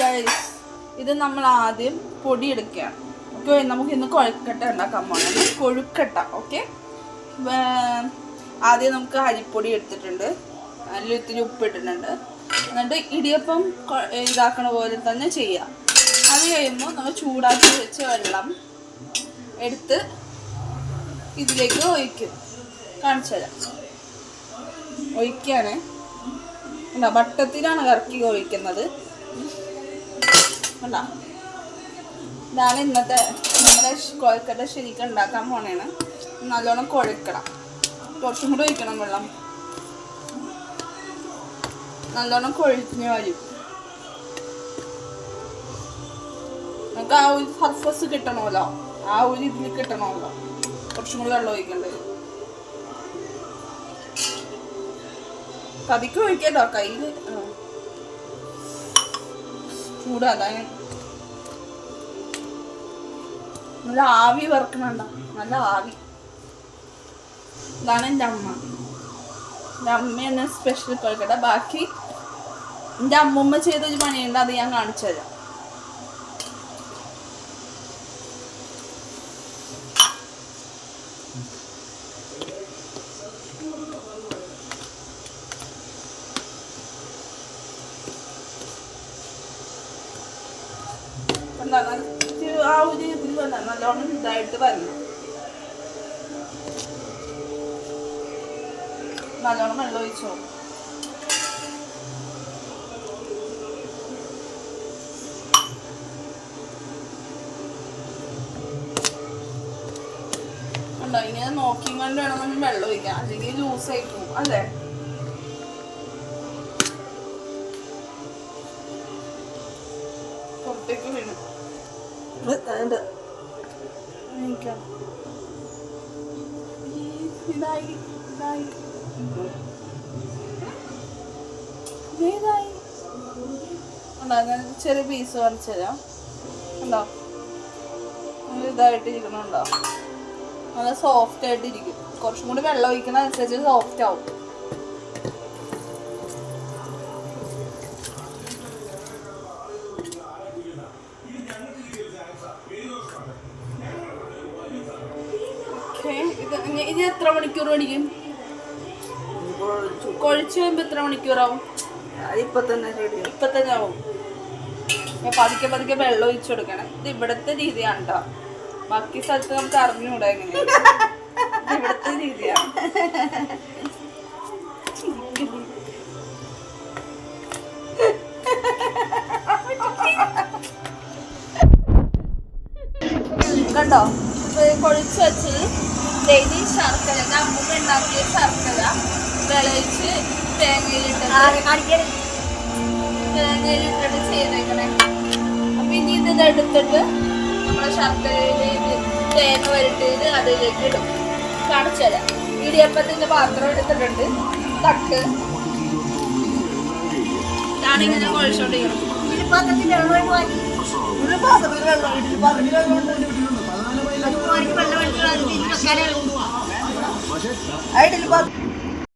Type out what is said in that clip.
Guys, ഇത് നമ്മൾ ആദ്യം പൊടിയെടുക്കുകയാണ്. ഓക്കെ, നമുക്ക് ഇന്ന് കൊഴുക്കട്ട ഉണ്ടാക്കാൻ പോകണം. കൊഴുക്കട്ട. ഓക്കെ, ആദ്യം നമുക്ക് അരിപ്പൊടി എടുത്തിട്ടുണ്ട്, അതിൽ ഇത്തിരി ഉപ്പിട്ടിട്ടുണ്ട്. എന്നിട്ട് ഇടിയപ്പം ഇതാക്കണ പോലെ തന്നെ ചെയ്യാം. അത് കഴിയുമ്പോൾ നമ്മൾ ചൂടാക്കി വെച്ച വെള്ളം എടുത്ത് ഇതിലേക്ക് ഒഴിക്കും. കാണിച്ചു തരാം. ഒഴിക്കുകയാണ്. അല്ല, വട്ടത്തിലാണ് കറക്കി ഒഴിക്കുന്നത്. അല്ല, ഇതാണ് ഇന്നത്തെ നമ്മുടെ കൊഴുക്കട്ട ശരിക്കും ഉണ്ടാക്കാൻ പോണേണ്. നല്ലോണം കുഴക്കണം. കുറച്ചും കൂടി ഒഴിക്കണം വെള്ളം. നല്ലോണം കൊഴിഞ്ഞ് വരും. നമുക്ക് ആ ഒരു സർഫസ് കിട്ടണമല്ലോ, ആ ഒരു ഇതിൽ കിട്ടണമല്ലോ. കുറച്ചും കൂടി വെള്ളം ഒഴിക്കേണ്ടത്. കതിക്ക് ഒഴിക്കട്ടോ, കയ്യിൽ ചൂടാകാൻ. നല്ല ആവി വറക്കണുണ്ടോ, നല്ല ആവി. ഇതാണ് എൻ്റെ അമ്മ. എൻ്റെ അമ്മയാണ് സ്പെഷ്യൽ കൊഴുക്കട്ട. ബാക്കി എൻ്റെ അമ്മൂമ്മ ചെയ്തൊരു പണിയുണ്ട്, അത് ഞാൻ കാണിച്ചു തരാം. ആ ഒരു ഇതിൽ വന്നാൽ നല്ലോണം ഇതായിട്ട് വരണം. നല്ലോണം വെള്ളം ഒഴിച്ചോ. ഉണ്ടോ, ഇങ്ങനെ നോക്കി കൊണ്ട് വേണം നമ്മൾ വെള്ളം ഒഴിക്കാൻ, അല്ലെങ്കിൽ ലൂസായി പോകും. അല്ലേ? പുറത്തേക്ക് വീണു. ഇതായി ചെറിയ പീസ് വരച്ചു തരാം. ഉണ്ടോ, ഇതായിട്ടിരിക്കണുണ്ടോ? നല്ല സോഫ്റ്റ് ആയിട്ടിരിക്കും. കുറച്ചും കൂടി വെള്ളം ഒഴിക്കണ അനുസരിച്ച് സോഫ്റ്റ് ആവും. ഇത് എത്ര മണിക്കൂർ പഠിക്കും? കൊഴിച്ച് കഴിയുമ്പോൾ എത്ര മണിക്കൂറാവും? ഇപ്പൊ തന്നെ ആവും. പതുക്കെ പതുക്കെ വെള്ളം ഒഴിച്ചു കൊടുക്കണം. ഇത് ഇവിടത്തെ രീതിയാണ് കേട്ടോ. ബാക്കി സ്ഥലത്ത് നമുക്ക് അറിഞ്ഞുകൂടാ എങ്ങനെയാണ്. ഇത് ഇവിടത്തെ രീതിയാണ്. കണ്ടോ, കൊഴിച്ച് വെച്ചത് ഡെയിലി ശർക്കര, അമ്മൂമ്മ ഉണ്ടാക്കിയ ശർക്കര വിളയിച്ച് തേങ്ങയിലിട്ടിട്ട് ചെയ്തേക്കണേ. അപ്പൊ ഇനി ഇത് എടുത്തിട്ട് നമ്മളെ ശർക്കരയിൽ തേങ്ങ വരട്ടിയത് അതിലേക്ക് ഇടും. കാണിച്ചു തരാം. ഇടിയപ്പത്തിന്റെ പാത്രം എടുത്തിട്ടുണ്ട്, തട്ട്. ഞാനിങ്ങനെ കുഴച്ചോണ്ടിരിക്കണം. പാത്രത്തിൽ വെള്ളം ഇടിൽ പാത്രം